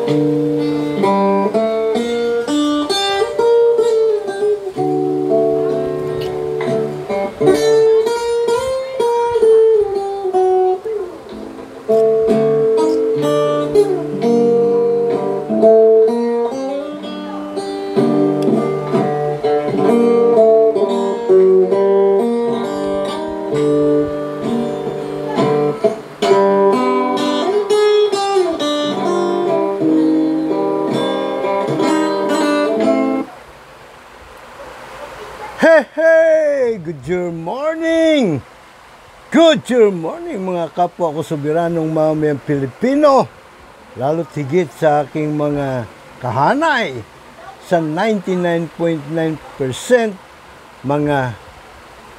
Hey! Good morning! Good morning mga kapwa ko soberanong mamamayang Pilipino, lalo tigit sa aking mga kahanay sa 99.9% mga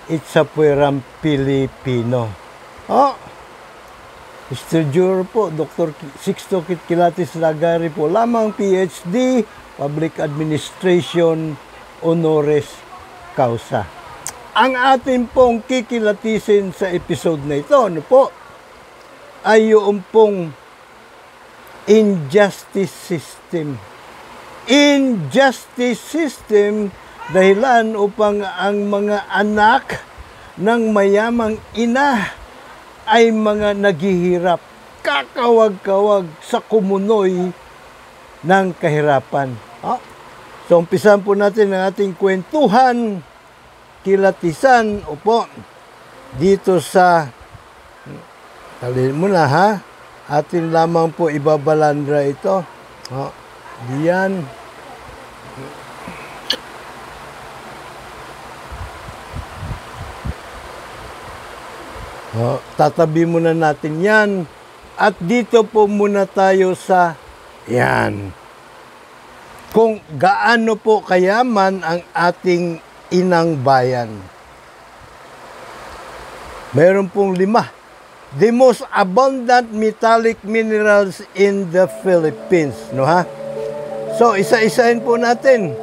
itsapuerang Pilipino. Mr. Juro po, Dr. Sixto Kitkilatis Lagari po, lamang PhD, Public Administration, Honoris Causa. Ang atin pong kikilatisin sa episode na ito, ano po, ay yung pong injustice system. Injustice system dahilan upang ang mga anak ng mayamang ina ay mga naghihirap, kakawag-kawag sa kumunoy ng kahirapan. So, umpisan po natin ang ating kwentuhan, kilatisan, dito sa, talin mo na ha, atin lamang po ibabalandra ito. Diyan. Tatabi muna natin yan. At dito po muna tayo sa, yan. Kung gaano po kayaman ang ating inang bayan. Meron pong 5. The most abundant metallic minerals in the Philippines. No ha? So, isa-isahin po natin.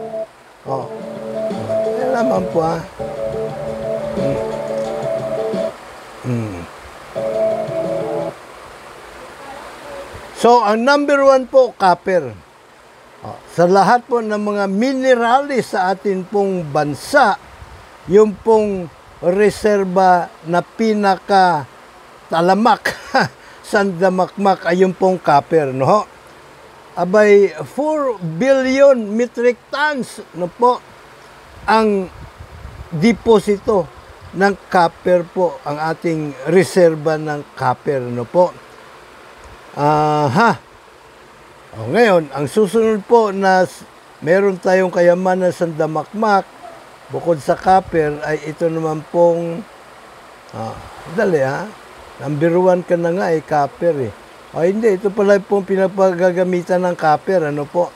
Alaman po ha. So, ang number 1 po, copper. Sa lahat po ng mga minerales sa atin pong bansa, yung pong reserba na pinaka talamak, sandamakmak ay yung pong copper, no? Abay, 4 billion metric tons, no po, ang deposito ng copper po, ang ating reserba ng copper, no po. Ngayon, ang susunod po na meron tayong kayamanan sa sandamakmak, bukod sa copper, ay ito naman pong, number 1 ka na nga copper hindi, ito pala pong pinapagagamitan ng copper, ano po.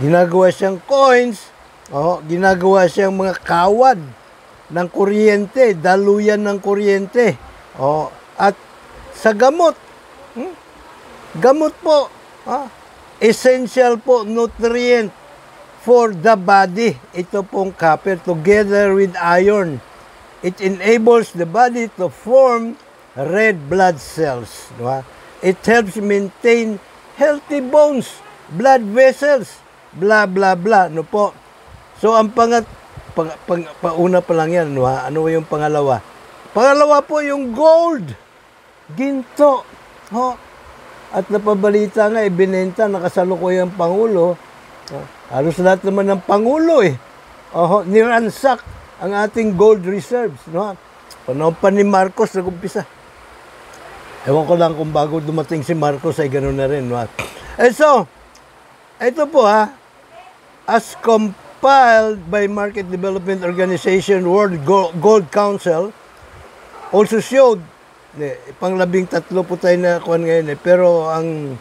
Ginagawa siyang coins, ginagawa siyang mga kawad ng kuryente, daluyan ng kuryente, at sa gamot, gamot po, essential po nutrient for the body. Ito pong copper together with iron. It enables the body to form red blood cells. It helps maintain healthy bones, blood vessels, blah blah blah. No po. So ang pauna pa lang yan. Ano yung pangalawa? Pangalawa po yung gold, ginto. At napabalita nga, ibinenta, nakasalukuyang Pangulo. Halos lahat naman ng Pangulo niransak ang ating gold reserves. Panahon pa ni Marcos nag-umpisa. Ewan ko lang kung bago dumating si Marcos ay gano'n na rin. So, ito po as compiled by Market Development Organization, World Gold Council, also showed, pang-13 po tayo na kuhan ngayon pero ang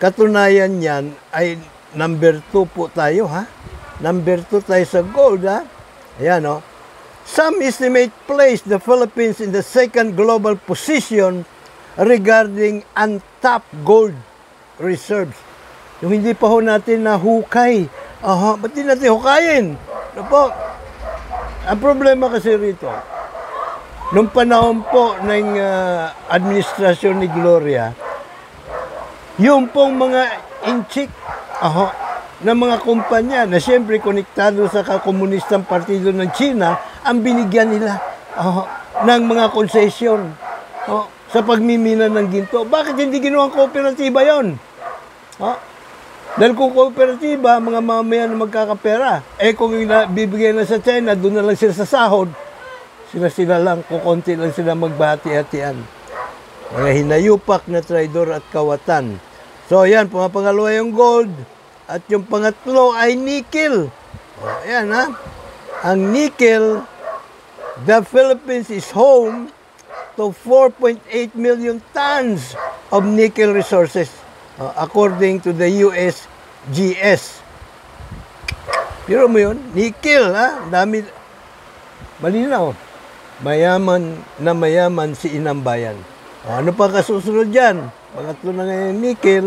katunayan niyan ay number 2 po tayo number 2 tayo sa gold ayan some estimate place the Philippines in the 2nd global position regarding untapped gold reserves. Yung hindi pa natin nahukay, ba't di natin hukayin? Ano po? Ang problema kasi rito, nung panahon po ng administrasyon ni Gloria, Yung pong mga inchik, na mga kumpanya na siyempre konektado sa Komunistang Partido ng China, ang binigyan nila ng mga konsesyon sa pagmimina ng ginto. Bakit hindi ginawang kooperatiba yon? Dahil kung kooperatiba, mga mamayan na magkakapera. Kung bibigay na sa China, doon na lang sila sa sahod. Sila lang, kukunti lang sila magbahati-hatian. Mga hinayupak na traidor at kawatan. So, yan, pangalawa yung gold. At yung pangatlo ay nickel. Ayan, Ang nickel, the Philippines is home to 4.8 million tons of nickel resources, according to the USGS. Pero mo yun, nickel, dami, malinaw. Mayaman si Inambayan. Ano pa kasusunod dyan? Pangatlo na ngayon, nickel.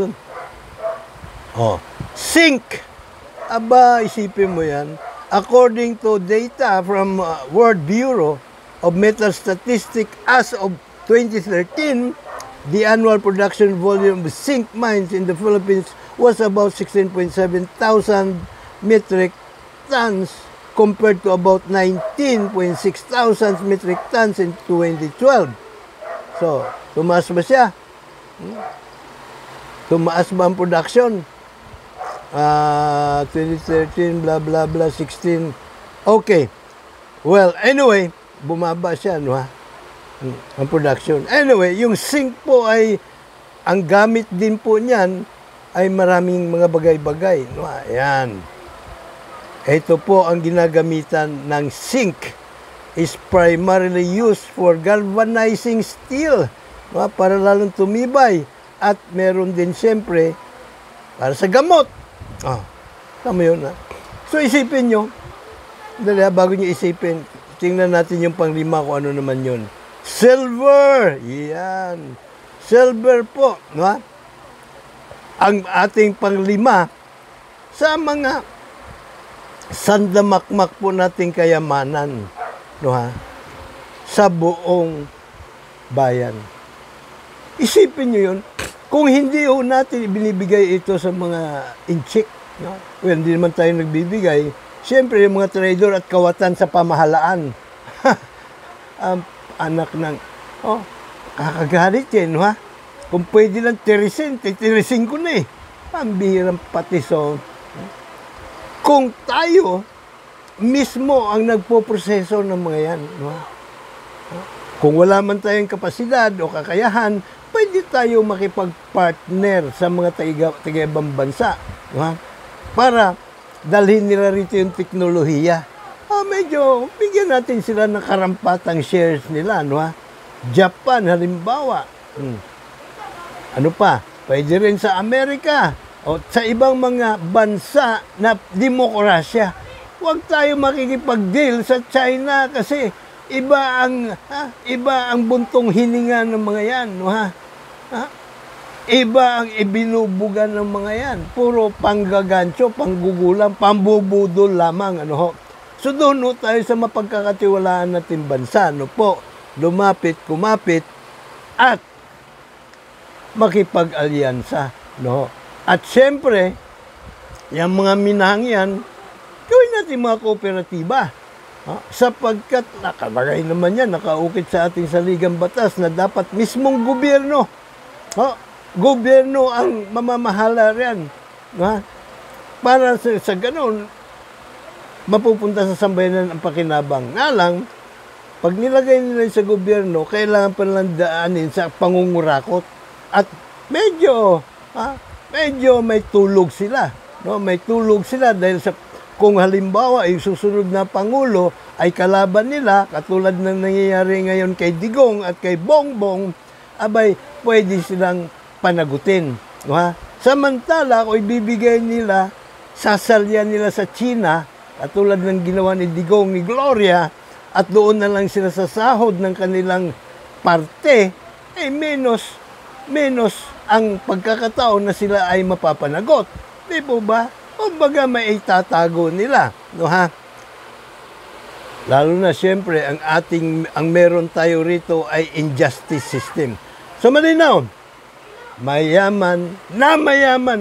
Zinc. Aba, isipin mo yan. According to data from World Bureau of Metal Statistics as of 2013, the annual production volume of zinc mines in the Philippines was about 16.7 thousand metric tons compared to about 19.6 thousand metric tons in 2012. So, tumaas ba siya? Tumaas ba ang production? 2013, blah, blah, blah, 16. Okay. Well, anyway, bumaba siya, ang production. Anyway, yung zinc po ay, ang gamit din po niyan ay maraming mga bagay-bagay. Ayan. Ito po ang ginagamitan ng zinc is primarily used for galvanizing steel, para lalong tumibay. At meron din siyempre para sa gamot. Tama yun, So, isipin nyo, bago nyo isipin, tingnan natin yung panglima kung ano naman yun. Silver! Yan. Silver po, ang ating panglima sa mga sandamakmak po nating kayamanan, sa buong bayan. Isipin nyo yun, kung hindi natin binibigay ito sa mga inchik, well, hindi naman tayo nagbibigay, siyempre yung mga traidor at kawatan sa pamahalaan, anak ng, kakagalit yan, kung pwede lang tirisin ko na pambihirang patiso. Kung tayo mismo ang nagpo-proseso ng mga yan, kung wala man tayong kapasidad o kakayahan, pwede tayo makipag-partner sa mga taga-ibang bansa, para dalhin nila rito yung teknolohiya. Medyo bigyan natin sila ng karampatang shares nila, Japan, halimbawa. Ano pa? Pwede rin sa Amerika o sa ibang mga bansa na demokrasya. Huwag tayo makikipag-deal sa China kasi iba ang buntong hininga ng mga yan, Iba ang ibinubugan ng mga yan. Puro panggagancho, panggugulang, pambubudol lamang, So doon tayo sa mapagkakatiwalaan natin bansa, lumapit, kumapit, at makipag-alyansa, At siyempre, yung mga minahang yan, gawin natin mga kooperatiba. Sapagkat nakalagay naman yan, nakaukit sa ating saligang batas na dapat mismong gobyerno, gobyerno ang mamamahala riyan. Para sa ganun, mapupunta sa sambayanan ang pakinabang. Nga lang, pag nilagay nila sa gobyerno, kailangan pa lang daanin sa pangungurakot. At medyo may tulog sila. May tulog sila dahil sa kung halimbawa yung susunod na Pangulo ay kalaban nila, katulad ng nangyayari ngayon kay Digong at kay Bongbong, abay, pwede silang panagutin. Samantala, kung ibibigay nila, sasalyan nila sa China, katulad ng ginawa ni Digong, ni Gloria, at doon na lang sila sa sahod ng kanilang parte, menos ang pagkakataon na sila ay mapapanagot. Di po ba? Kumbaga may itatago nila, Lalo na siyempre ang meron tayo rito ay injustice system. So malinaw, mayaman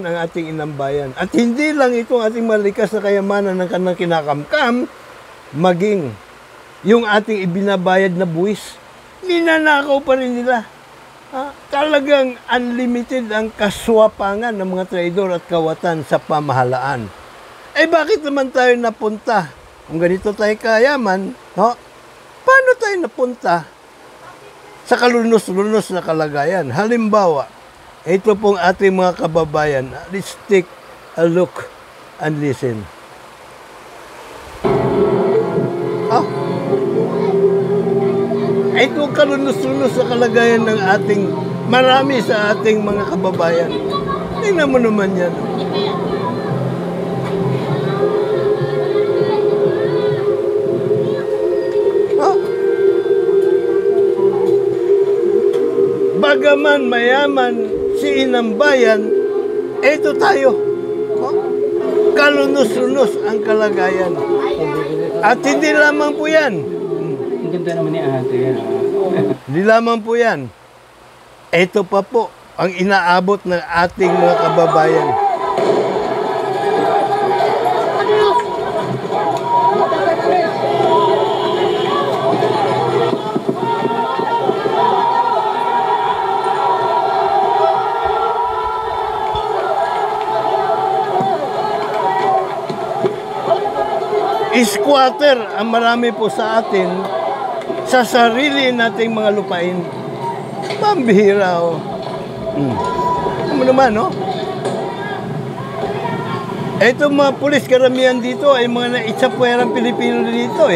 ang ating inambayan. At hindi lang itong ating malikas na kayamanan ng kanilang kinakamkam, maging yung ating ibinabayad na buwis, ninanakaw pa rin nila. Talagang unlimited ang kaswapangan ng mga traidor at kawatan sa pamahalaan. Bakit naman tayo napunta? Kung ganito tayo kayaman, paano tayo napunta sa kalunos-lunos na kalagayan? Halimbawa, ito pong ating mga kababayan. Let's take a look and listen. Ito kalunos-lunos sa kalagayan ng ating marami sa ating mga kababayan. Tingnan mo naman yan. Bagaman mayaman si inambayan, ito tayo. Kalunos-lunos ang kalagayan. At hindi lamang po yan. Ang ganda naman ni ate. Hindi lamang po yan. Ito pa po ang inaabot ng ating mga kababayan. Squatter ang marami po sa atin sa sarili nating mga lupain. Pambihira, Ano naman, Ito mga pulis karamihan dito ay mga naitsapwerang Pilipino dito,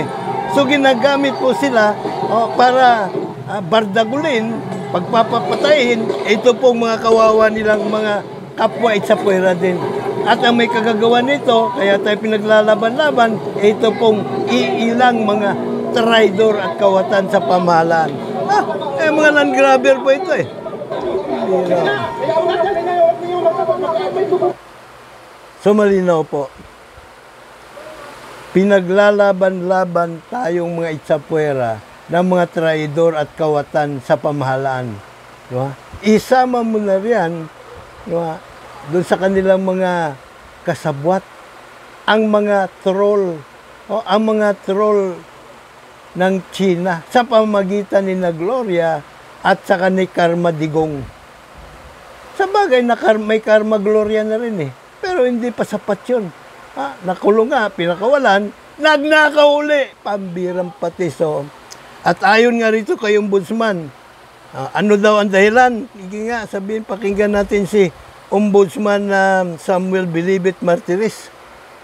So ginagamit po sila para bardagulin, pagpapapatayin, ito pong mga kawawa nilang mga kapwa itsapwera din. At ang may kagagawa nito, kaya tayo pinaglalaban-laban, ito pong iilang mga traidor at kawatan sa pamahalaan. Mga land grabber po ito, So malinaw po, pinaglalaban-laban tayong mga itsapwera ng mga traidor at kawatan sa pamahalaan. Diba? Isama mo na riyan, diba? Doon sa kanilang mga kasabwat, ang mga troll, ang mga troll ng China sa pamamagitan ni na Gloria at saka ni Karma Digong. Sa bagay, may Karma Gloria na rin pero hindi pa sapat yun. Nakulong nga, pinakawalan, nagnakaw uli, pambirang patiso. At ayon nga rito kay Ombudsman, ano daw ang dahilan? Sige nga, sabihin, pakinggan natin si Ombudsman Samuel Bilibet Martires.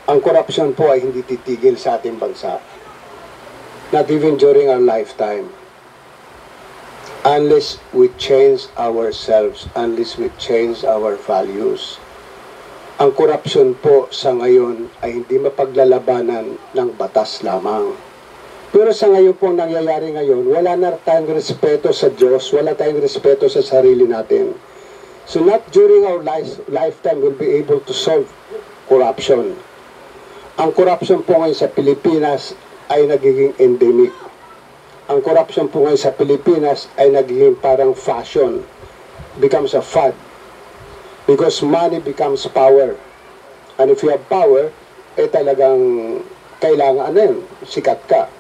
Ang korupsyon po ay hindi titigil sa ating bansa. Not even during our lifetime. Unless we change ourselves, unless we change our values. Ang korupsyon po sa ngayon ay hindi mapaglalabanan ng batas lamang. Pero sa ngayon po nangyayari ngayon, wala na tayong respeto sa Diyos, wala tayong respeto sa sarili natin. So not during our lifetime will be able to solve corruption. Ang corruption po ngayon sa Pilipinas ay nagiging endemic. Ang corruption po ngayon sa Pilipinas ay nagiging parang fashion. Becomes a fad. Because money becomes power. And if you have power, talagang kailangan sikat ka.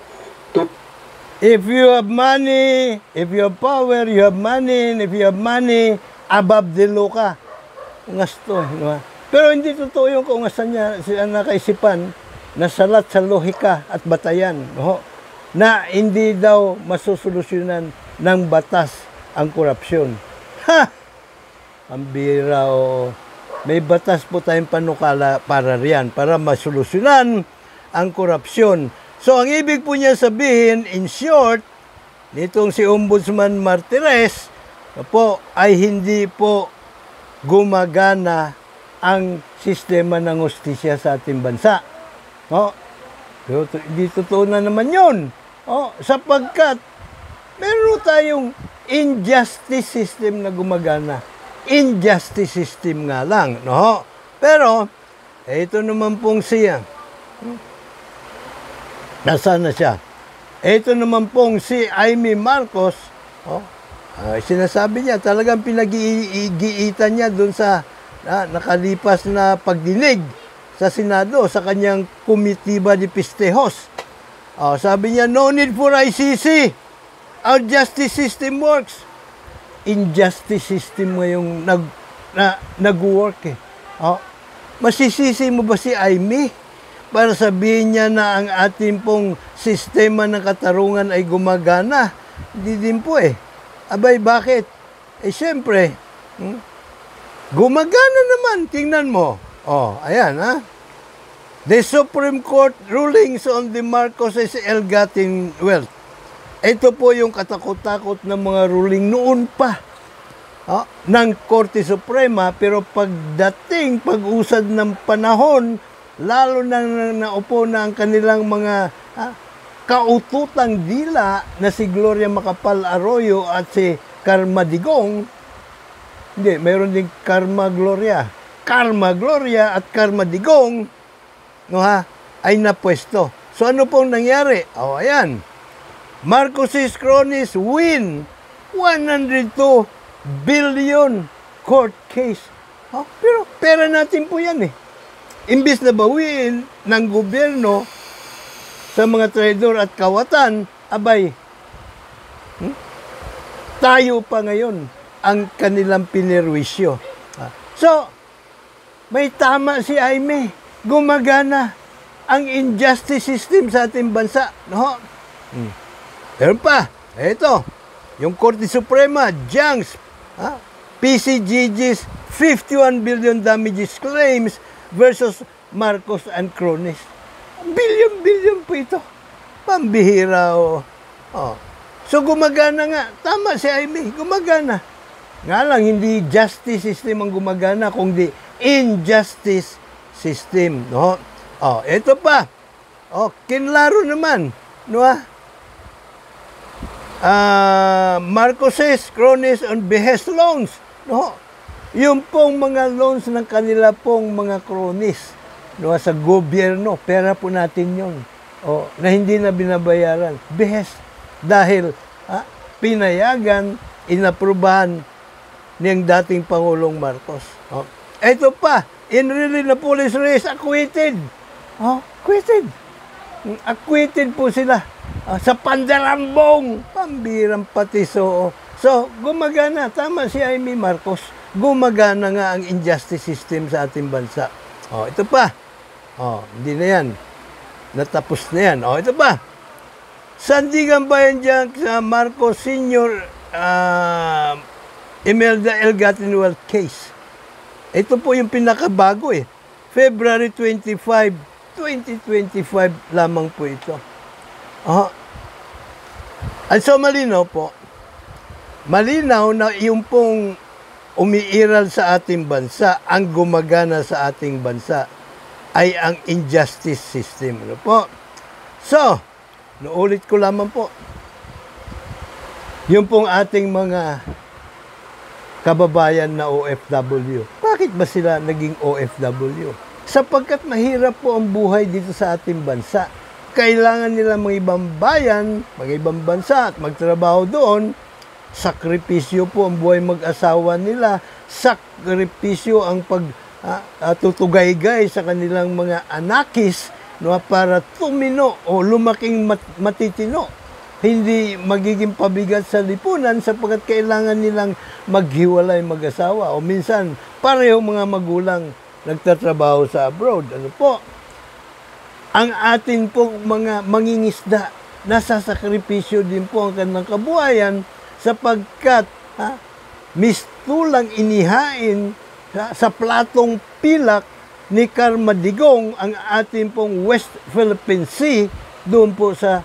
If you have money, if you have power, you have money, and if you have money, above the law ka. Ungasto, Pero hindi totoo yung kaungasan niya, siya nakaisipan na salat sa lohika at batayan, na hindi daw masusolusyonan ng batas ang korupsyon. Ang bira, May batas po tayong panukala para riyan, para masolusyonan ang korupsyon. So, ang ibig po niya sabihin, in short, nitong si Ombudsman Martires, ay hindi po gumagana ang sistema ng hustisya sa ating bansa. Pero hindi totoo na naman yun. Sapagkat meron tayong injustice system na gumagana. Injustice system nga lang. Pero, ito naman pong siya. Nasaan na siya? Ito naman pong si Amy Marcos, Sinasabi niya, talagang pinag-iigitan niya doon sa nakalipas na pagdinig sa Senado, sa kanyang komitiba de Pistejos. Sabi niya, no need for ICC. Our justice system works. Injustice system ngayong nag-work eh. Masisisi mo ba si Aimee para sabihin niya na ang ating pong sistema ng katarungan ay gumagana? Hindi din po eh. Abay, bakit? Siyempre, gumagana naman. Tingnan mo. Ayan ha. The Supreme Court rulings on the Marcoses ill-gotten wealth. Ito po yung katakot-takot na mga ruling noon pa ng Korte Suprema, pero pag-usad ng panahon, lalo na naupo na ang kanilang mga kaututang dila na si Gloria Macapagal Arroyo at si Karma Digong, hindi, mayroon din Karma Gloria at Karma Digong, ay napwesto. So ano pong nangyari? Ayan. Marcoses cronies win 102 billion court case. Pero pera natin po yan eh. Imbis na bawiin ng gobyerno sa mga traidor at kawatan, abay, tayo pa ngayon ang kanilang pinerwisyo. So, may tama si Aimee. Gumagana ang injustice system sa ating bansa. No? Pero pa, ito, yung Korte Suprema, Jiang's, PCGG's 51 billion damages claims versus Marcos and cronies. Billion po ito. Pambihira So gumagana nga. Tama si Aimee, gumagana. Nga lang, hindi justice system ang gumagana, kundi injustice system. No? Ito pa. Kinlaro naman. No? Marcoses cronies on behest loans. No? Yung pong mga loans ng kanila pong mga cronies, no, sa gobyerno, pera po natin yun. Na hindi na binabayaran. Behest. Dahil pinayagan, inaprubahan niyang dating Pangulong Marcos. Ito pa, Enrile na police race, acquitted. Acquitted. Acquitted po sila. Sa pandarambong, pambirang patiso. So, gumagana. Tama si Aimee Marcos. Gumagana nga ang injustice system sa ating bansa. Ito pa. Hindi na yan. Natapos na yan. Ito pa. Sandigan Bayan dyan sa Marcos Sr. Imelda ill-gotten wealth case. Ito po yung pinakabago eh. February 25, 2025 lamang po ito. At so malinaw po, malinaw na yung pong umiiral sa ating bansa, ang gumagana sa ating bansa, ay ang injustice system. Ano po? So, naulit ko lamang po, yung pong ating mga kababayan na OFW. Bakit ba sila naging OFW? Sapagkat mahirap po ang buhay dito sa ating bansa. Kailangan nila mga ibang bayan, mga ibang bansa at magtrabaho doon. Sakripisyo po ang buhay mag-asawa nila. Sakripisyo ang pagtutugay-gay sa kanilang mga anakis, no, para tumino o lumaking matitino. Hindi magiging pabigat sa lipunan sapagkat kailangan nilang maghiwalay mag-asawa. O minsan, pareho mga magulang nagtatrabaho sa abroad. Ano po? Ang atin pong mga mangingisda, nasasakripisyo din po ang kanilang kabuhayan sapagkat mistulang inihain sa platong pilak ni Karma Digong ang ating pong West Philippine Sea doon po sa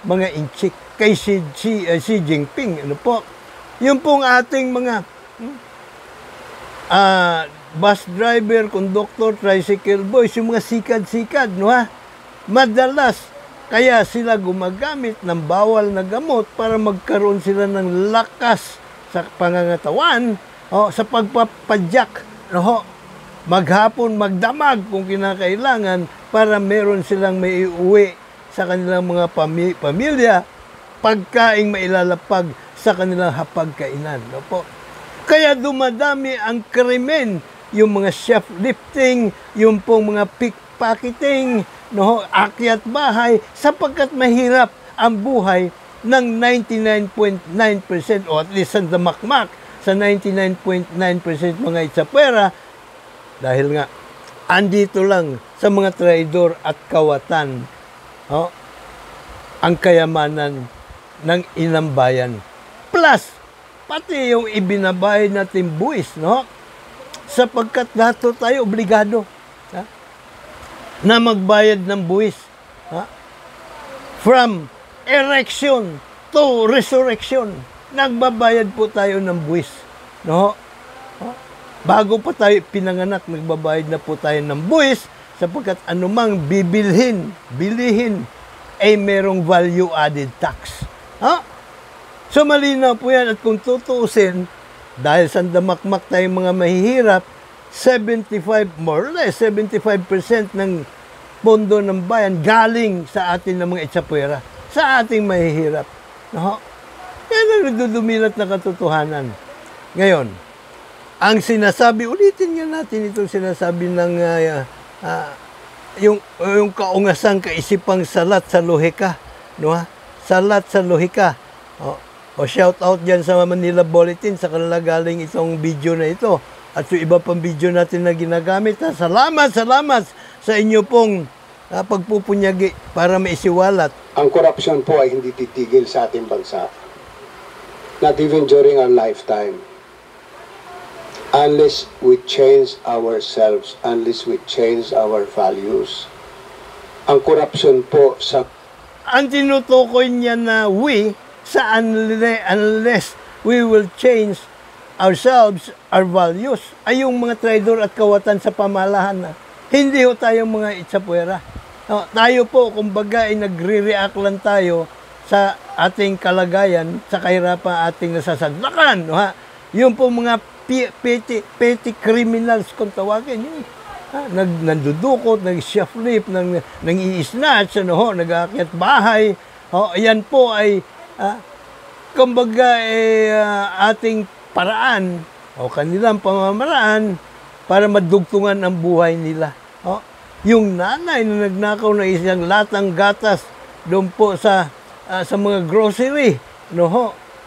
mga inchik kay Xi Jinping. Ano po? Yung pong ating mga bus driver, conductor, tricycle boys, yung mga sikad-sikad, no ha? Madalas, kaya sila gumagamit ng bawal na gamot para magkaroon sila ng lakas sa pangangatawan, sa pagpapadyak, no? Maghapon, magdamag kung kinakailangan para meron silang maiuwi sa kanilang mga pamilya, pagkaing mailalapag sa kanilang hapagkainan. No po? Kaya dumadami ang krimen, yung mga shoplifting, yung pong mga pickpocketing, no, akyat bahay, sapagkat mahirap ang buhay ng 99.9% o at least sa damakmak sa 99.9% mga itsapwera dahil nga andito lang sa mga traidor at kawatan ang kayamanan ng inang bayan. Plus, pati yung ibinabayad natin buwis, no? Sapagkat lahat tayo obligado na magbayad ng buwis. From erection to resurrection, nagbabayad po tayo ng buwis. No? Bago pa tayo pinanganak, nagbabayad na po tayo ng buwis sapagkat anumang bilihin ay merong value-added tax. So malinaw po yan at kung tutuusin, dahil sa damakmak tayong mga mahihirap, more or less 75% ng pondo ng bayan galing sa atin ng mga itsapwera, sa ating mahihirap. Yan ang nagdudumilat na katotohanan. Ngayon, ang sinasabi, ulitin nga natin itong sinasabi ng yung kaungasang kaisipang salat sa lohika. No, salat sa lohika. O shout out dyan sa Manila Bulletin, sa kanila galing itong video na ito. At yung iba pang video natin na ginagamit. Salamat sa inyo pong pagpupunyagi para maisiwalat. Ang korupsyon po ay hindi titigil sa ating bansa. Not even during our lifetime. Unless we change ourselves, unless we change our values. Ang korupsyon po sa... Ang tinutukoy niya na sa unless we will change ourselves, our values, ay yung mga traidor at kawatan sa pamalahan. Hindi ho tayo mga itsapwera. Tayo po, kumbaga, ay nagre-react lang tayo sa ating kalagayan, sa kahirapan ating nasasadlakan. Yung po mga petty criminals kung tawagin. Nandudukot, nag-shoplift, nang-i-snatch, nag-aakyat bahay. Yan po ay kumbaga ating paraan o kanilang pamamaraan para madugtungan ang buhay nila. Yung nanay na nagnakaw na isang latang gatas doon po sa mga grocery,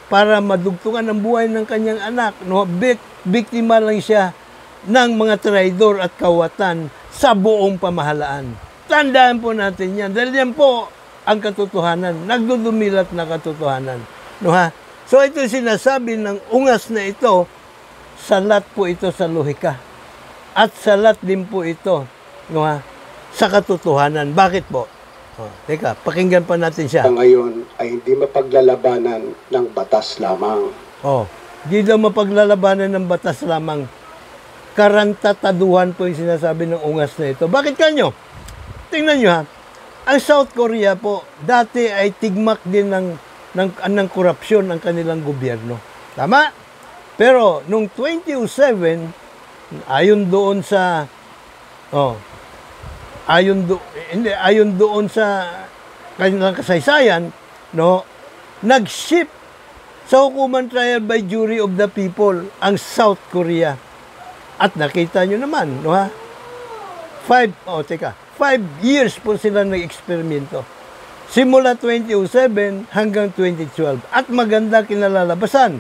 para madugtungan ang buhay ng kanyang anak. Biktima lang siya ng mga traidor at kawatan sa buong pamahalaan. Tandaan po natin yan. Dahil yan po ang katotohanan, nagdudumilat na katotohanan. So ito sinasabi ng ungas na ito, salat po ito sa lohika. At salat din po ito sa katotohanan. Bakit po? Teka, pakinggan pa natin siya. Ngayon ay hindi mapaglalabanan ng batas lamang. Hindi daw mapaglalabanan ng batas lamang. Karantataduhan po yung sinasabi ng ungas na ito. Bakit kanyo? Tingnan nyo ang South Korea po, dati ay tigmak din ng korupsyon ang kanilang gobyerno. Tama? Pero, nung 2007, ayon doon sa kanilang kasaysayan, nag-shift sa hukuman trial by jury of the people ang South Korea. At nakita nyo naman, 5 years po sila nag-eksperimento. Simula 2007 hanggang 2012. At maganda kinalalabasan.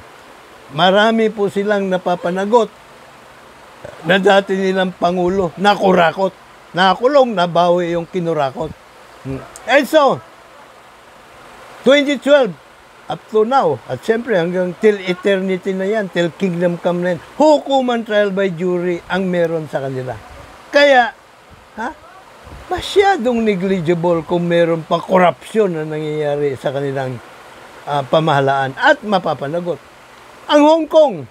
Marami po silang napapanagot na dati nilang Pangulo nakurakot. Nakakulong, nabawi yung kinurakot. And so, 2012 up to now, at siyempre hanggang till eternity na yan, till kingdom come na yan, hukuman trial by jury ang meron sa kanila. Kaya, masyadong negligible kung meron pang korupsyon na nangyayari sa kanilang pamahalaan at mapapanagot. Ang Hong Kong,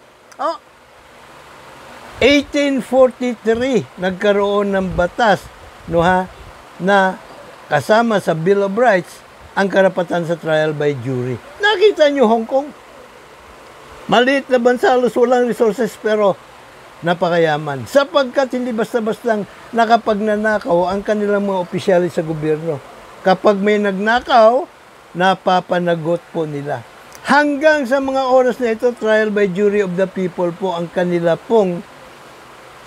1843 nagkaroon ng batas na kasama sa Bill of Rights ang karapatan sa trial by jury. Nakita nyo Hong Kong? Maliit na bansa, walang resources pero napakayaman. Sapagkat hindi basta-bastang nakapagnanakaw ang kanilang mga opisyalis sa gobyerno. Kapag may nagnakaw, napapanagot po nila. Hanggang sa mga oras na ito, trial by jury of the people po ang kanila pong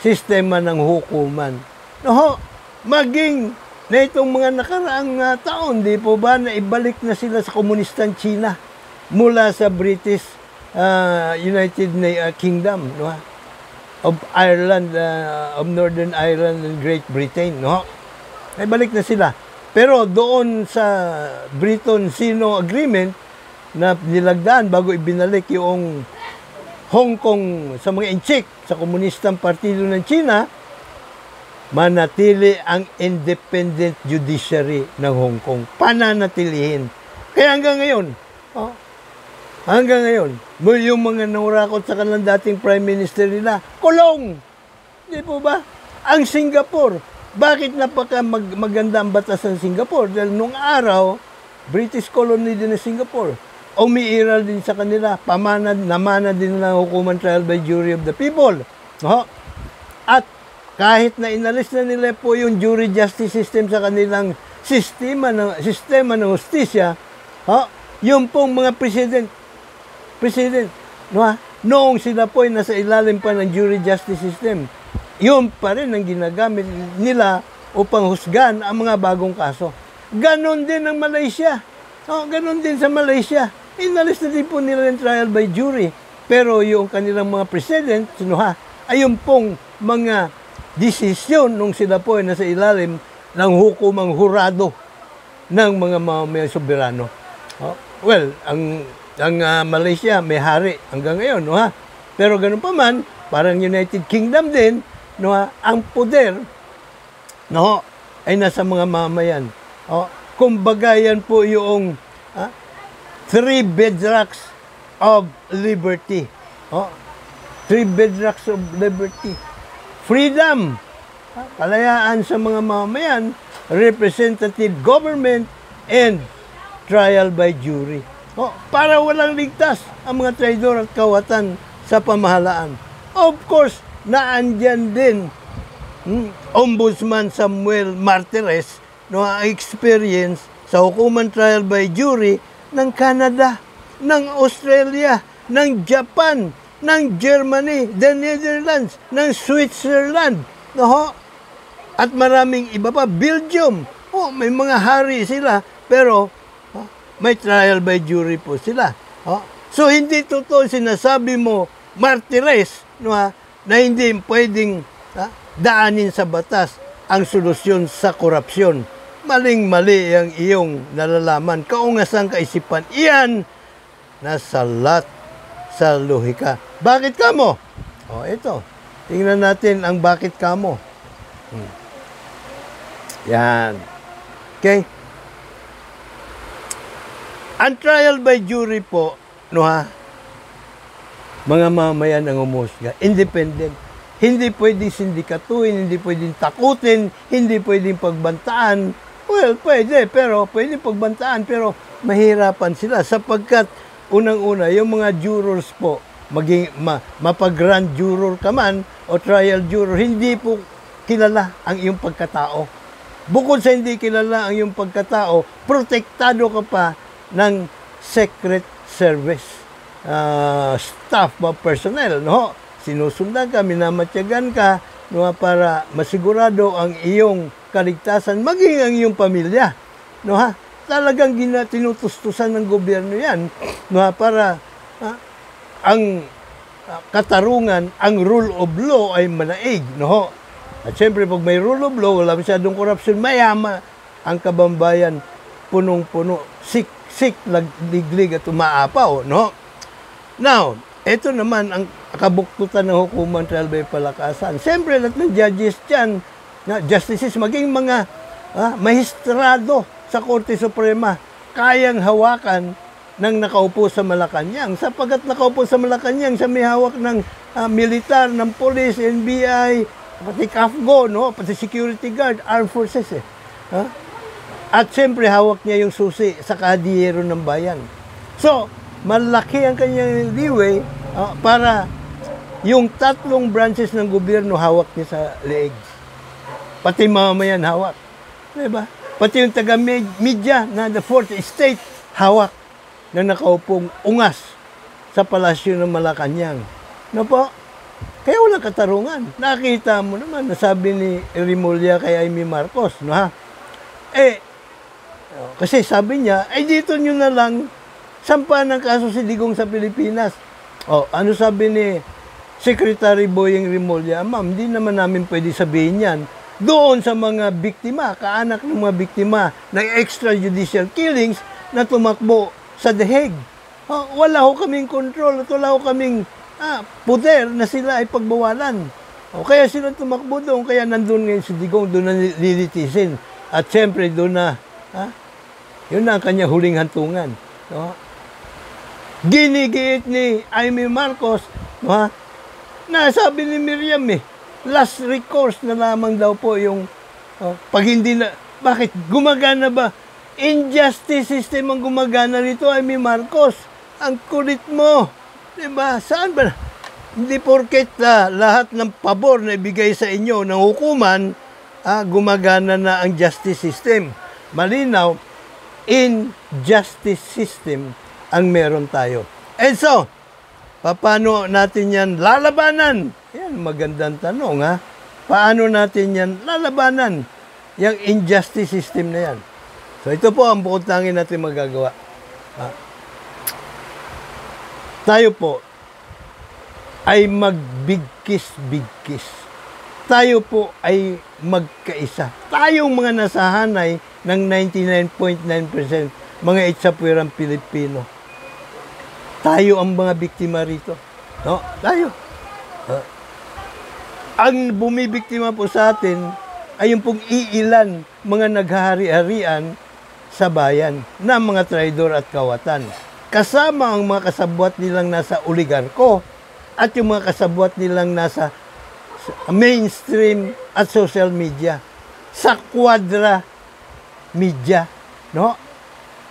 sistema ng hukuman. No, maging na itong mga nakaraang taon, di po ba, na ibalik na sila sa komunistang China mula sa British United Kingdom, no? Of Ireland, of Northern Ireland and Great Britain, no? Ay balik na sila. Pero doon sa Briton-Sino Agreement na nilagdaan bago ibinalik yung Hong Kong sa mga inchik sa Komunistang Partido ng China, manatili ang independent judiciary ng Hong Kong. Pananatilihin. Kaya hanggang ngayon, hanggang ngayon, yung mga nangurakot sa kanilang dating Prime Minister nila, kulong! Di po ba? Ang Singapore, bakit maganda ang batas ng Singapore? Dahil nung araw, British colony din ng Singapore. Umiiral din sa kanila, namana din ng hukuman trial by jury of the people. No? At kahit na inalis na nila po yung jury justice system sa kanilang sistema ng hustisya, yung pong mga president, no? Noong sila po ay nasa ilalim pa ng jury justice system, yun pa rin ang ginagamit nila upang husgan ang mga bagong kaso. Ganon din ang Malaysia. Ganon din sa Malaysia. Inalis na din po nila yung trial by jury. Pero yung kanilang mga president, ayun pong mga desisyon nung sila po ay nasa ilalim ng hukumang hurado ng mga mamamayang soberano. Well, ang Malaysia may hari hanggang ngayon, no, ha? Pero ganun pa man, parang United Kingdom din, no, ha? Ang poder, no, ay nasa mga mamayan. Kumbaga yan po yung three bedrocks of liberty. Three bedrocks of liberty. Freedom, kalayaan sa mga mamayan, representative government, and trial by jury. Para walang ligtas ang mga traidor at kawatan sa pamahalaan. Of course, naandyan din Ombudsman Samuel Martires, no, experience sa hukuman trial by jury ng Canada, ng Australia, ng Japan, ng Germany, the Netherlands, ng Switzerland, no? At maraming iba pa, Belgium. May mga hari sila, pero may trial by jury po sila. So, hindi totoo sinasabi mo, Martires, no, na hindi pwedeng daanin sa batas ang solusyon sa korupsyon. Maling-mali ang iyong nalalaman. Kaungasang kaisipan, iyan nasalat sa lohika. Bakit kamo? Ito. Tingnan natin ang bakit kamo. Yan. Okay? Ang trial by jury po, no, ha? Mga mamayan ang umusga. Independent. Hindi pwedeng sindikatuhin, hindi pwedeng takutin, hindi pwedeng pagbantaan. Well, pwede, pero pwedeng pagbantaan, pero mahirapan sila sapagkat unang-una, yung mga jurors po, mapag-grand juror ka man o trial juror, hindi po kilala ang iyong pagkatao. Bukod sa hindi kilala ang iyong pagkatao, protektado ka pa ng Secret Service staff o personnel, no? Sinusundan ka, minamatyagan ka, no, para masigurado ang iyong kaligtasan, maging ang iyong pamilya, no, ha? Talagang tinutustusan ng gobyerno yan, no, ha? Para ang katarungan, ang rule of law ay manaig, no? At siyempre, pag may rule of law, wala masyadong korupsyon, mayama ang kabambayan, punong-puno, sick, liglig at umaapaw, no? Now, ito naman ang kabuktutan ng hukuman trial by palakasan. Siyempre, lahat ng judges dyan, justices, maging mga mahistrado sa Korte Suprema, kayang hawakan ng nakaupo sa Malacanang. Sapagat nakaupo sa Malacanang, siya may hawak ng militar, ng police, NBI, pati CAFGO, no? Pati security guard, armed forces. At siyempre, hawak niya yung susi sa kadiyero ng bayan. So, malaki ang kanyang leeway para yung tatlong branches ng gobyerno hawak niya sa leeg. Pati mamamayan hawak. Diba? Pati yung taga-media na the fourth estate hawak. na nakaupong ungas sa palasyo ng Malacanang. No po? Kaya walang katarungan. Nakita mo naman, nasabi ni Remulla kay Amy Marcos, no ha? Kasi sabi niya, dito nyo na lang sampa ng kaso si Digong sa Pilipinas. Ano sabi ni Secretary Boyeng Remulla? Ma'am, hindi naman namin pwede sabihin yan doon sa mga biktima, kaanak ng mga biktima ng extrajudicial killings na tumakbo sa The Hague. Wala ho kaming control at wala ho kaming puder na sila ay pagbawalan. Kaya sila tumakbo doon, kaya nandun ngayon si Digong, doon na lilitisin. At siyempre doon na, yun na ang kanya huling hantungan. No? Ginigiit ni Amy Marcos, no? Nasabi ni Miriam last recourse na lamang daw po yung pag hindi na, bakit? Gumagana ba? Injustice system ang gumagana rito, Amy Marcos. Ang kulit mo. Diba? Saan ba? Hindi porket lahat ng pabor na ibigay sa inyo ng hukuman, gumagana na ang justice system. Malinaw, injustice system ang meron tayo. And so, paano natin yan lalabanan? Yan, magandang tanong ha. Paano natin yan lalabanan? Yung injustice system na yan. So ito po ang bukod tanging natin magagawa. Tayo po ay magbigkis-bigkis. Tayo po ay magkaisa. Tayong mga nasahanay ng 99.9% mga itsapwirang Pilipino. Tayo ang mga biktima rito. No? Tayo. Ang bumibiktima po sa atin ay yung pong iilan mga naghahari-harian sa bayan na mga traidor at kawatan. Kasama ang mga kasabwat nilang nasa oligarko at yung mga kasabwat nilang nasa mainstream at social media. Sa quadra media. No?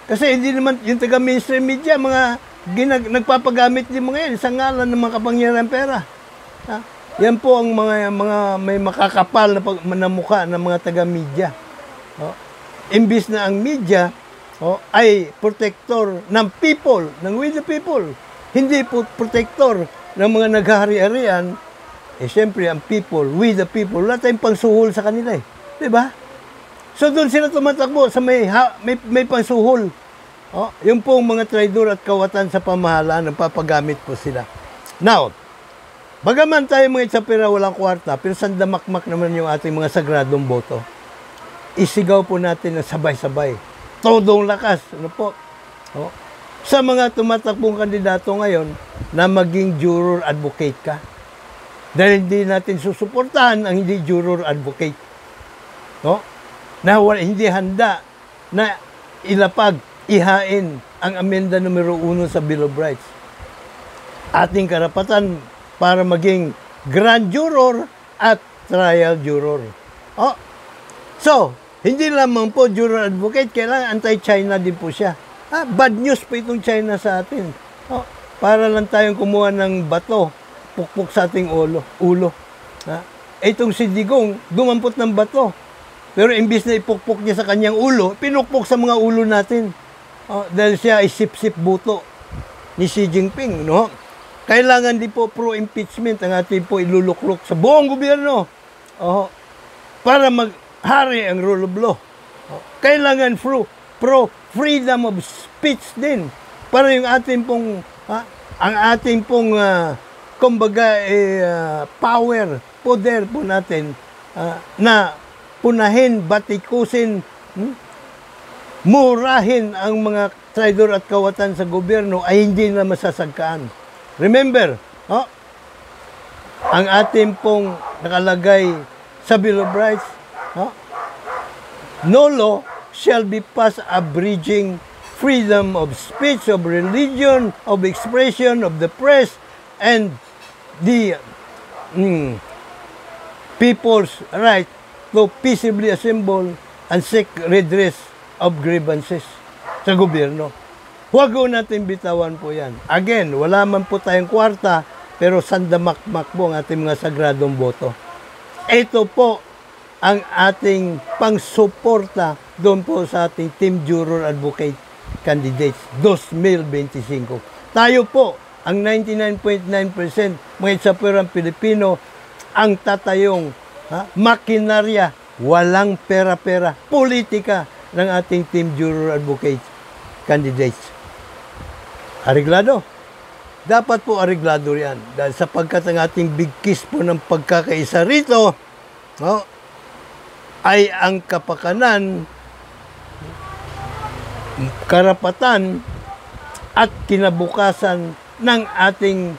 Kasi hindi naman yung taga-mainstream media, mga nagpapagamit din mga yan sa ngalan ng mga kapangyarihan pera. Yan po ang mga may makakapal na mukha ng mga taga-media. Imbis na ang media ay protector ng people, ng with the people. Hindi po protector ng mga naghahari-harian. Siyempre, ang people, with the people, wala tayong pangsuhol sa kanila Diba? So, doon sila tumatakbo sa may pangsuhol. Yung pong mga traidor at kawatan sa pamahalaan, papagamit po sila. Now, bagaman tayo mga itsapira walang kwarta, pero sandamakmak naman yung ating mga sagradong boto. Isigaw po natin ng sabay-sabay. Todong lakas. Ano po? Sa mga tumatakbong kandidato ngayon na maging juror advocate ka. Dahil hindi natin susuportahan ang hindi juror advocate. Na hindi handa na ilapag, ihain ang amenda numero 1 sa Bill of Rights. Ating karapatan para maging grand juror at trial juror. So, hindi lamang po juror advocate, kailangan anti-China din po siya. Bad news po itong China sa atin. Para lang tayong kumuha ng bato, pukpok sa ating ulo. Itong si Digong, dumampot ng bato. Pero imbis na ipukpok niya sa kanyang ulo, pinukpok sa mga ulo natin. Dahil siya ay sip-sip buto ni Xi Jinping. No? Kailangan din po pro-impeachment ang ating po iluluklok sa buong gobyerno. Para maghari ang rule of law. Kailangan pro-freedom of speech din. Para yung ating pong, ang ating pong, kumbaga, poder po natin na punahin, batikusin, murahin ang mga traidor at kawatan sa gobyerno ay hindi na masasagkaan. Remember, ang ating pong nakalagay sa Bill of Rights, no law shall be passed abridging freedom of speech, of religion, of expression, of the press, and the people's right to peaceably assemble and seek redress of grievances sa gobyerno. Huwag ko natin bitawan po yan. Again, wala man po tayong kwarta, pero sandamakmak po ang ating mga sagradong boto. Ito po ang ating pangsuporta doon po sa ating team juror advocate candidates 2025. Tayo po, ang 99.9% mga itsapuerang Pilipino, ang tatayong makinarya, walang pera-pera, politika ng ating Team Juror Advocate candidates. Areglado? Dapat po areglado yan. Dahil sapagkat ang ating big kiss po ng pagkakaisa rito, ay ang kapakanan, karapatan, at kinabukasan ng ating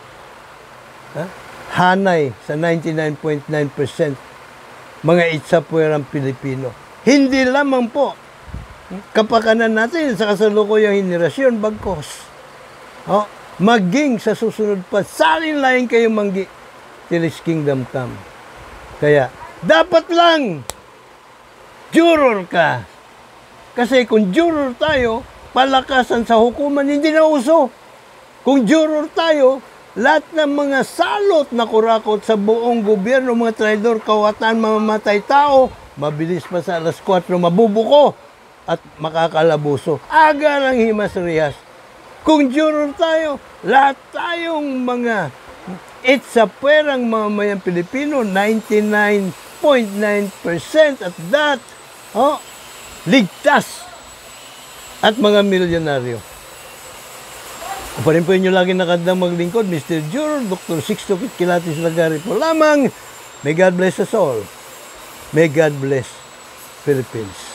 hanay sa 99.9% mga itsapuerang Pilipino. Hindi lamang po kapakanan natin sa kasalukuyang henerasyon, bagkos maging sa susunod pa, salin laing kayong manggi till His kingdom come. Kaya, dapat lang juror ka. Kasi kung juror tayo, palakasan sa hukuman, hindi na uso. Kung juror tayo, lahat ng mga salot na kurakot sa buong gobyerno, mga traidor, kawatan, mamamatay tao, mabilis pa sa alas 4, mabubuko at makakalabuso. Aga ng himas rihas. Kung juror tayo, lahat tayong mga itsapuerang mamamayang Pilipino, 99.9% at that, ligtas at mga milyonaryo. Parin po inyo lagi nakandang maglingkod, Mr. Juror, Dr. Sixto Kilatis Lagari po lamang. May God bless us all. May God bless Philippines.